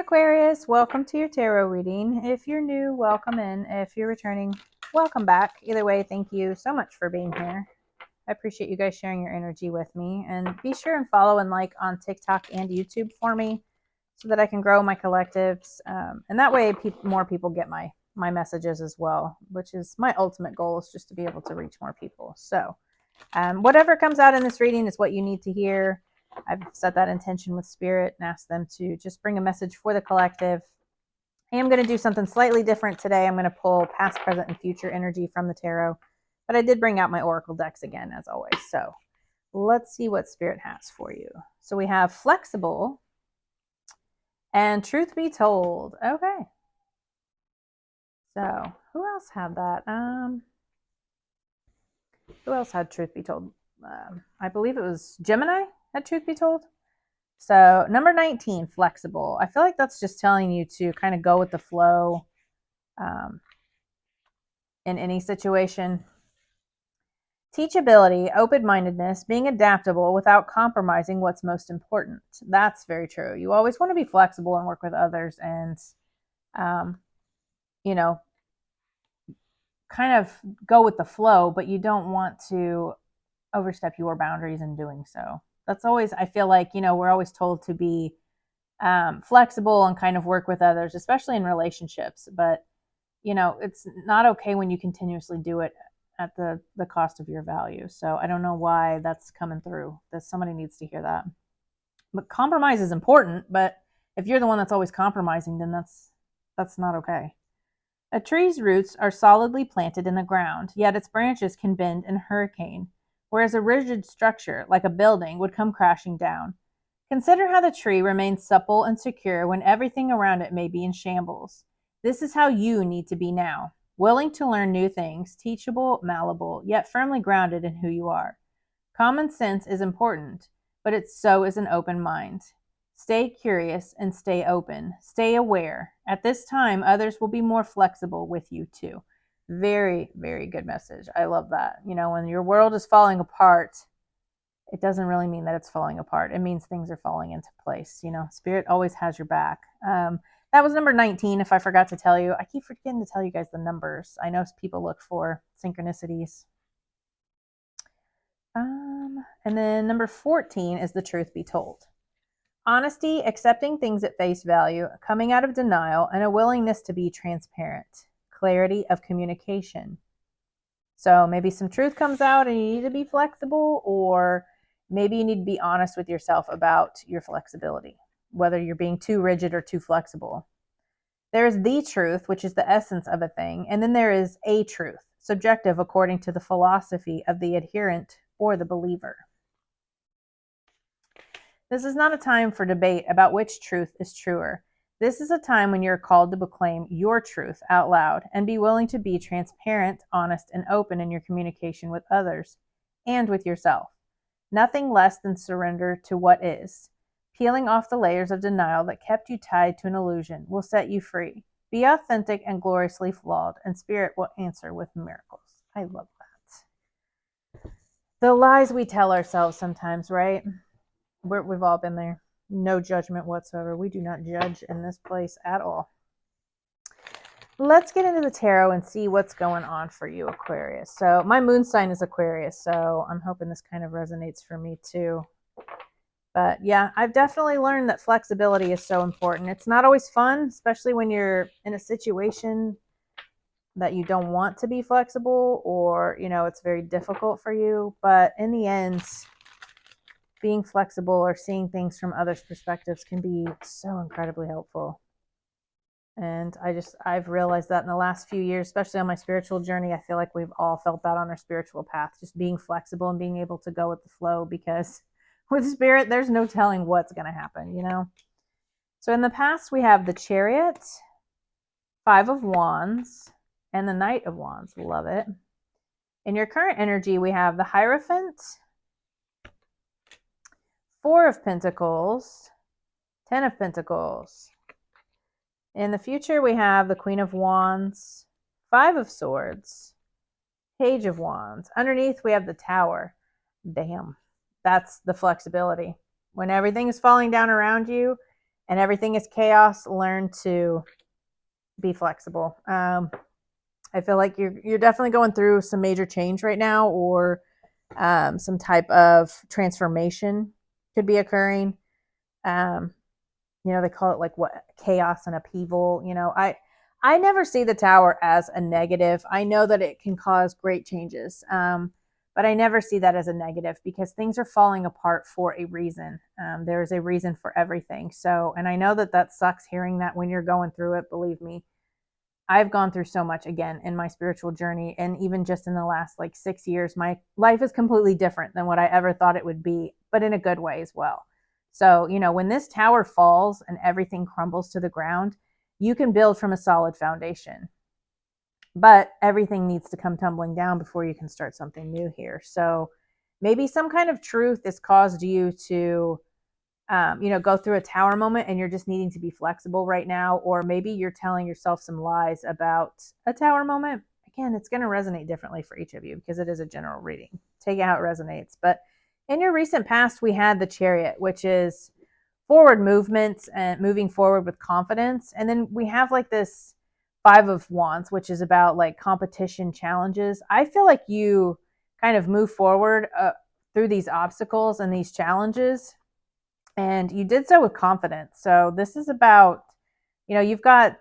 Aquarius, welcome to your tarot reading. If you're new, welcome in. If you're returning, welcome back. Either way, thank you so much for being here. I appreciate you guys sharing your energy with me. And be sure and follow and like on TikTok and YouTube for me so that I can grow my collectives. And that way more people get my messages as well, which is my ultimate goal, is just to be able to reach more people. So whatever comes out in this reading is what you need to hear. I've set that intention with spirit and asked them to just bring a message for the collective. I am going to do something slightly different today. I'm going to pull past, present, and future energy from the tarot, but I did bring out my oracle decks again, as always. So let's see what spirit has for you. So we have flexible and truth be told. Okay. So who else had that? Who else had truth be told? I believe it was Gemini had truth be told. So number 19, flexible. I feel like that's just telling you to kind of go with the flow in any situation. Teachability, open-mindedness, being adaptable without compromising what's most important. That's very true. You always want to be flexible and work with others and, you know, kind of go with the flow, but you don't want to overstep your boundaries in doing so. That's always, I feel like, we're always told to be flexible and kind of work with others, especially in relationships. But, it's not okay when you continuously do it at the cost of your value. So I don't know why that's coming through. That somebody needs to hear that. But compromise is important. But if you're the one that's always compromising, then that's not okay. A tree's roots are solidly planted in the ground, yet its branches can bend in a hurricane, whereas a rigid structure, like a building, would come crashing down. Consider how the tree remains supple and secure when everything around it may be in shambles. This is how you need to be now, willing to learn new things, teachable, malleable, yet firmly grounded in who you are. Common sense is important, but so is an open mind. Stay curious and stay open. Stay aware. At this time, others will be more flexible with you too. Very, very good message. I love that. When your world is falling apart, it doesn't really mean that it's falling apart. It means things are falling into place. Spirit always has your back. That was number 19, if I forgot to tell you. I keep forgetting to tell you guys the numbers. I know people look for synchronicities. And then number 14 is the truth be told. Honesty, accepting things at face value, coming out of denial, and a willingness to be transparent. Clarity of communication. So maybe some truth comes out and you need to be flexible, or maybe you need to be honest with yourself about your flexibility, whether you're being too rigid or too flexible. There is the truth, which is the essence of a thing, and then there is a truth, subjective according to the philosophy of the adherent or the believer. This is not a time for debate about which truth is truer. This is a time when you're called to proclaim your truth out loud and be willing to be transparent, honest, and open in your communication with others and with yourself. Nothing less than surrender to what is. Peeling off the layers of denial that kept you tied to an illusion will set you free. Be authentic and gloriously flawed, and spirit will answer with miracles. I love that. The lies we tell ourselves sometimes, right? We've all been there. No judgment whatsoever. We do not judge in this place at all. Let's get into the tarot and see what's going on for you, Aquarius. So my moon sign is Aquarius, so I'm hoping this kind of resonates for me too. But yeah, I've definitely learned that flexibility is so important. It's not always fun, especially when you're in a situation that you don't want to be flexible, or, it's very difficult for you. But in the end, being flexible or seeing things from others' perspectives can be so incredibly helpful. And I've realized that in the last few years, especially on my spiritual journey. I feel like we've all felt that on our spiritual path, just being flexible and being able to go with the flow, because with spirit, there's no telling what's going to happen, So in the past, we have the Chariot, 5 of Wands, and the Knight of Wands. Love it. In your current energy, we have the Hierophant, 4 of Pentacles, 10 of Pentacles. In the future, we have the Queen of Wands, 5 of Swords, Page of Wands. Underneath, we have the Tower. Damn, that's the flexibility. When everything is falling down around you, and everything is chaos, learn to be flexible. I feel like you're definitely going through some major change right now, or some type of transformation could be occurring. They call it like what, chaos and upheaval. I never see the tower as a negative. I know that it can cause great changes, but I never see that as a negative, because things are falling apart for a reason. There is a reason for everything. So, and I know that sucks hearing that when you're going through it. Believe me, I've gone through so much again in my spiritual journey. And even just in the last like 6 years, my life is completely different than what I ever thought it would be, but in a good way as well. So, when this tower falls and everything crumbles to the ground, you can build from a solid foundation. But everything needs to come tumbling down before you can start something new here. So maybe some kind of truth has caused you to go through a tower moment, and you're just needing to be flexible right now. Or maybe you're telling yourself some lies about a tower moment. Again, it's going to resonate differently for each of you because it is a general reading. Take it how it resonates. But in your recent past, we had the Chariot, which is forward movement and moving forward with confidence. And then we have like this Five of Wands, which is about like competition challenges. I feel like you kind of move forward through these obstacles and these challenges, and you did so with confidence. So this is about, you've got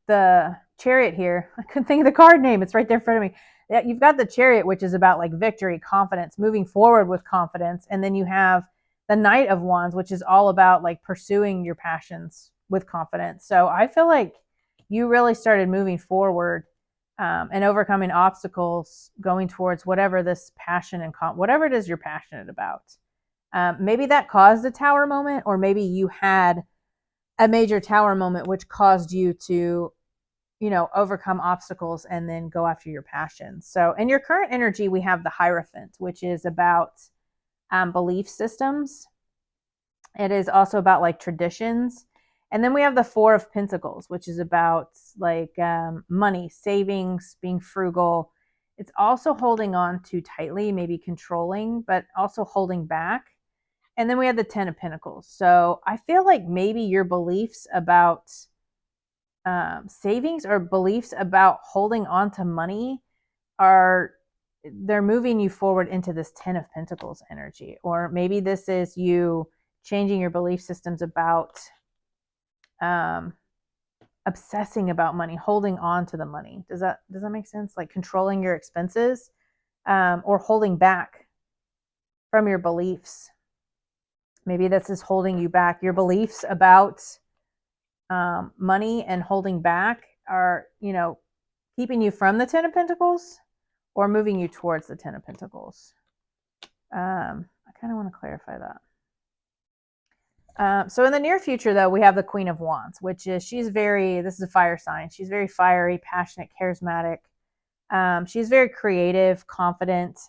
the Chariot here. I couldn't think of the card name. It's right there in front of me. Yeah, you've got the Chariot, which is about like victory, confidence, moving forward with confidence. And then you have the Knight of Wands, which is all about like pursuing your passions with confidence. So I feel like you really started moving forward and overcoming obstacles, going towards whatever this passion and whatever it is you're passionate about. Maybe that caused a tower moment, or maybe you had a major tower moment which caused you to, overcome obstacles and then go after your passions. So in your current energy, we have the Hierophant, which is about belief systems. It is also about like traditions. And then we have the Four of Pentacles, which is about like money, savings, being frugal. It's also holding on too tightly, maybe controlling, but also holding back. And then we have the Ten of Pentacles. So I feel like maybe your beliefs about savings or beliefs about holding on to money they're moving you forward into this Ten of Pentacles energy. Or maybe this is you changing your belief systems about obsessing about money, holding on to the money. Does that make sense? Like controlling your expenses, or holding back from your beliefs. Maybe this is holding you back. Your beliefs about money and holding back are, keeping you from the Ten of Pentacles or moving you towards the Ten of Pentacles. I kind of want to clarify that. So in the near future, though, we have the Queen of Wands, which is, this is a fire sign. She's very fiery, passionate, charismatic. She's very creative, confident.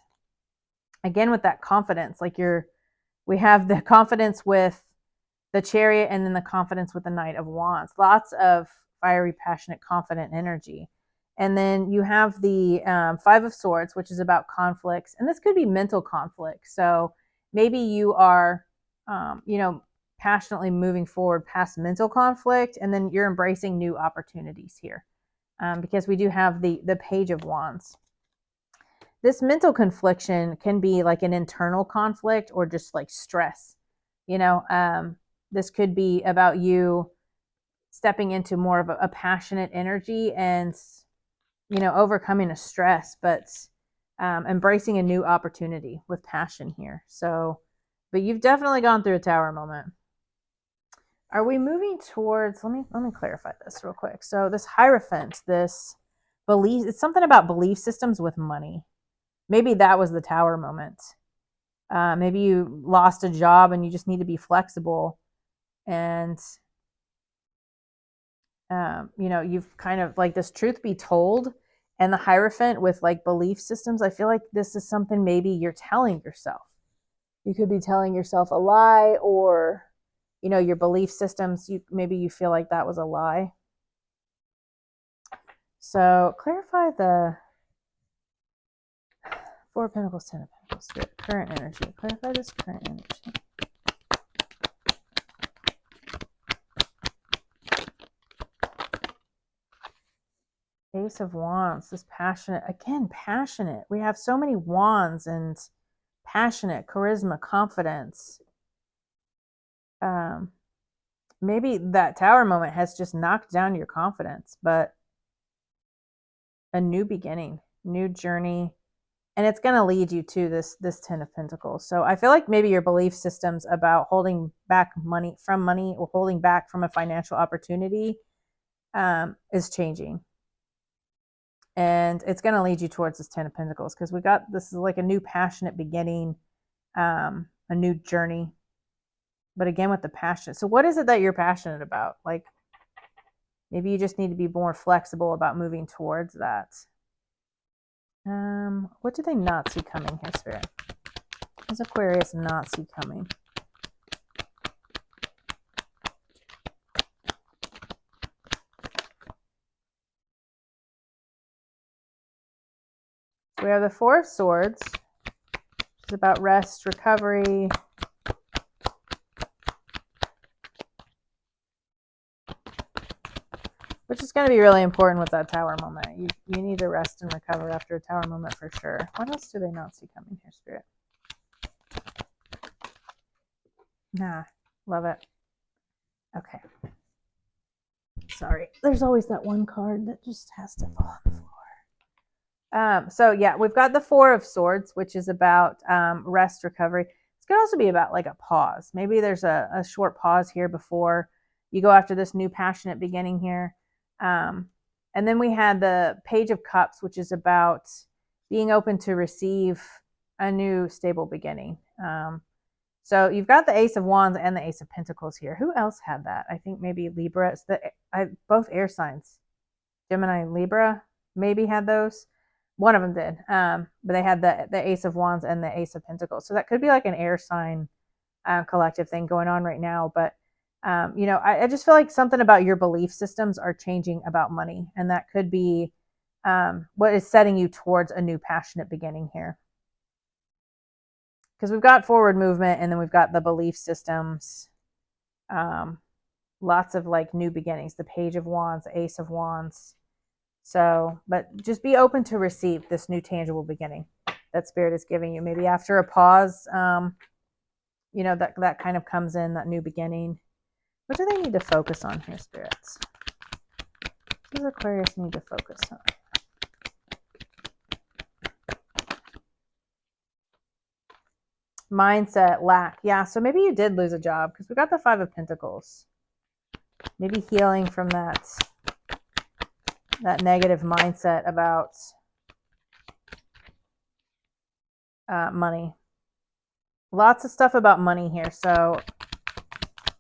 Again, with that confidence, we have the confidence with the Chariot, and then the confidence with the Knight of Wands. Lots of fiery, passionate, confident energy. And then you have the Five of Swords, which is about conflicts. And this could be mental conflict. So maybe you are, passionately moving forward past mental conflict, and then you're embracing new opportunities here, because we do have the Page of Wands. This mental confliction can be like an internal conflict or just like stress. This could be about you stepping into more of a passionate energy and, overcoming a stress, but embracing a new opportunity with passion here. So, but you've definitely gone through a tower moment. Are we moving towards, let me clarify this real quick. So this Hierophant, this belief, it's something about belief systems with money. Maybe that was the tower moment. Maybe you lost a job and you just need to be flexible. And, you've kind of like this truth be told, and the Hierophant with like belief systems. I feel like this is something maybe you're telling yourself. You could be telling yourself a lie, or, your belief systems, maybe you feel like that was a lie. So clarify the Four of Pentacles, Ten of Pentacles, current energy. Clarify this current energy. Ace of Wands, this passionate, again, passionate. We have so many wands and passionate, charisma, confidence. Maybe that Tower moment has just knocked down your confidence, but a new beginning, new journey, and it's going to lead you to this 10 of Pentacles. So I feel like maybe your belief systems about holding back money or holding back from a financial opportunity is changing. And it's going to lead you towards this 10 of Pentacles, because this is like a new passionate beginning, a new journey. But again, with the passion. So what is it that you're passionate about? Like, maybe you just need to be more flexible about moving towards that. What do they not see coming here, Spirit? What does Aquarius not see coming? So we have the Four of Swords, which is about rest, recovery. Which is going to be really important with that Tower moment. You need to rest and recover after a Tower moment for sure. What else do they not see coming here, Spirit? Nah, love it. Okay. Sorry. There's always that one card that just has to fall on the floor. So yeah, we've got the Four of Swords, which is about rest, recovery. This could also be about like a pause. Maybe there's a short pause here before you go after this new passionate beginning here. And then we had the Page of Cups, which is about being open to receive a new stable beginning. So you've got the Ace of Wands and the Ace of Pentacles here. Who else had that? I think maybe Libra. It's both air signs. Gemini and Libra maybe had those. One of them did. But they had the Ace of Wands and the Ace of Pentacles. So that could be like an air sign collective thing going on right now. But I just feel like something about your belief systems are changing about money. And that could be what is setting you towards a new passionate beginning here. Because we've got forward movement, and then we've got the belief systems. Lots of like new beginnings. The Page of Wands, the Ace of Wands. So, but just be open to receive this new tangible beginning that Spirit is giving you. Maybe after a pause, that kind of comes in, that new beginning. What do they need to focus on here, spirits? What does Aquarius need to focus on? Mindset, lack. Yeah, so maybe you did lose a job because we got the Five of Pentacles. Maybe healing from that negative mindset about money. Lots of stuff about money here. So,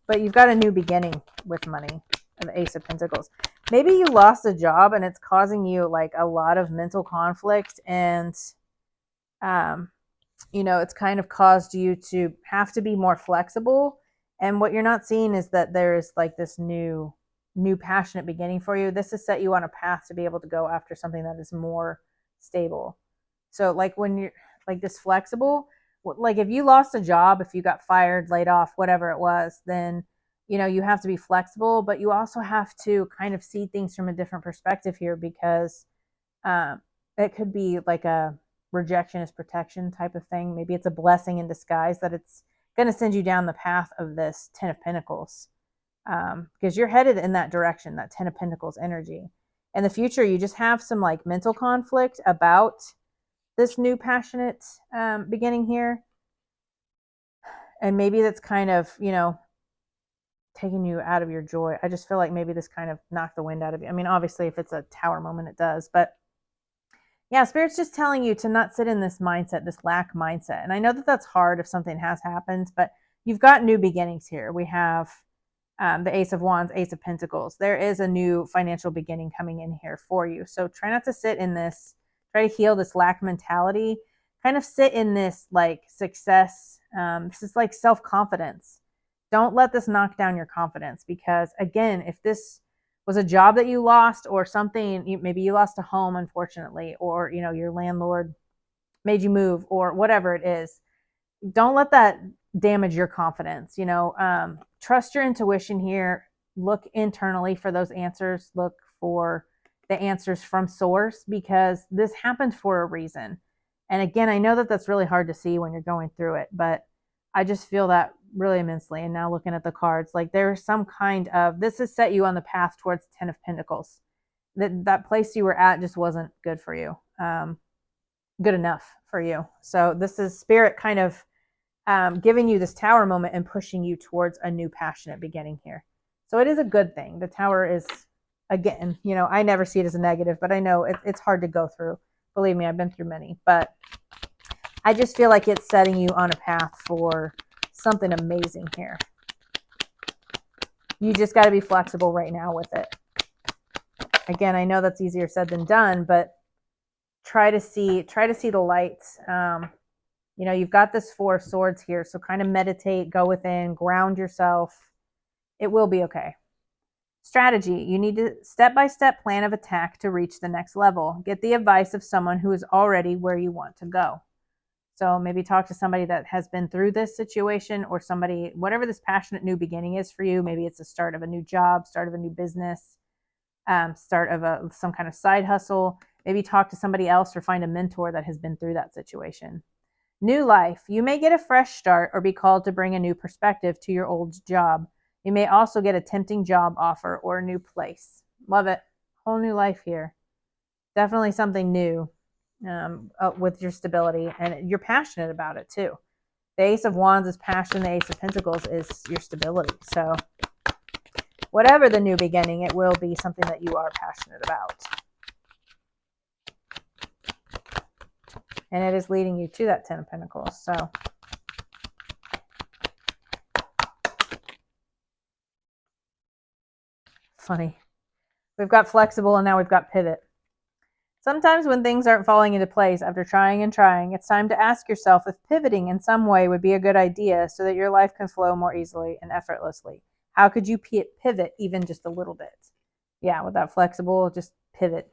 but you've got a new beginning with money, the Ace of Pentacles. Maybe you lost a job and it's causing you like a lot of mental conflict, and it's kind of caused you to have to be more flexible. And what you're not seeing is that there's like this new passionate beginning for you. This has set you on a path to be able to go after something that is more stable. So like when you're like this flexible, like if you lost a job, if you got fired, laid off, whatever it was, then you have to be flexible, but you also have to kind of see things from a different perspective here, because it could be like a rejection is protection type of thing. Maybe it's a blessing in disguise that it's going to send you down the path of this Ten of Pentacles, because you're headed in that direction, that Ten of Pentacles energy. In the future, you just have some like mental conflict about this new passionate beginning here. And maybe that's kind of, taking you out of your joy. I just feel like maybe this kind of knocked the wind out of you. I mean, obviously, if it's a tower moment, it does. But yeah, Spirit's just telling you to not sit in this mindset, this lack mindset. And I know that that's hard if something has happened, but you've got new beginnings here. We have the Ace of Wands, Ace of Pentacles. There is a new financial beginning coming in here for you. So try not to sit in this, try to heal this lack mentality. Kind of sit in this like success. This is like self-confidence. Don't let this knock down your confidence, because again, if this was a job that you lost or something, maybe you lost a home, unfortunately, or your landlord made you move or whatever it is, don't let that damage your confidence. Trust your intuition here. Look internally for those answers. Look for the answers from source, because this happened for a reason. And again, I know that that's really hard to see when you're going through it, but I just feel that really immensely. And now looking at the cards, like there's some kind of, this has set you on the path towards 10 of Pentacles. That place you were at just wasn't good for you, good enough for you. So this is spirit kind of giving you this tower moment and pushing you towards a new passionate beginning here. So it is a good thing. The tower is, again, you know, I never see it as a negative, but I know it's hard to go through. Believe me, I've been through many, but I just feel like it's setting you on a path for something amazing here. You just got to be flexible right now with it. Again, I know that's easier said than done, but try to see the lights. You know, you've got this Four of Swords here, so kind of meditate, go within, ground yourself. It will be okay. Strategy. You need a step-by-step plan of attack to reach the next level. Get the advice of someone who is already where you want to go. So maybe talk to somebody that has been through this situation, or somebody, whatever this passionate new beginning is for you. Maybe it's the start of a new job, start of a new business, start of some kind of side hustle. Maybe talk to somebody else or find a mentor that has been through that situation. New life. You may get a fresh start or be called to bring a new perspective to your old job. You may also get a tempting job offer or a new place. Love it. Whole new life here. Definitely something new with your stability, and you're passionate about it too. The Ace of Wands is passion. The Ace of Pentacles is your stability. So whatever the new beginning, it will be something that you are passionate about. And it is leading you to that 10 of Pentacles. So funny. We've got flexible and now we've got pivot. Sometimes when things aren't falling into place after trying and trying, it's time to ask yourself if pivoting in some way would be a good idea so that your life can flow more easily and effortlessly. How could you pivot even just a little bit? Yeah, with that flexible, just pivot.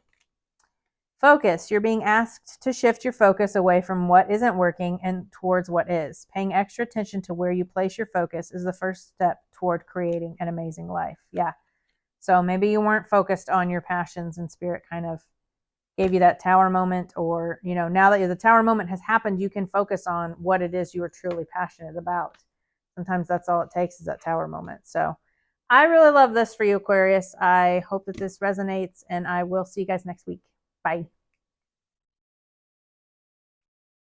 Focus. You're being asked to shift your focus away from what isn't working and towards what is. Paying extra attention to where you place your focus is the first step toward creating an amazing life. Yeah. So maybe you weren't focused on your passions, and spirit kind of gave you that tower moment, or, you know, now that the tower moment has happened, you can focus on what it is you are truly passionate about. Sometimes that's all it takes, is that tower moment. So I really love this for you, Aquarius. I hope that this resonates, and I will see you guys next week. Bye.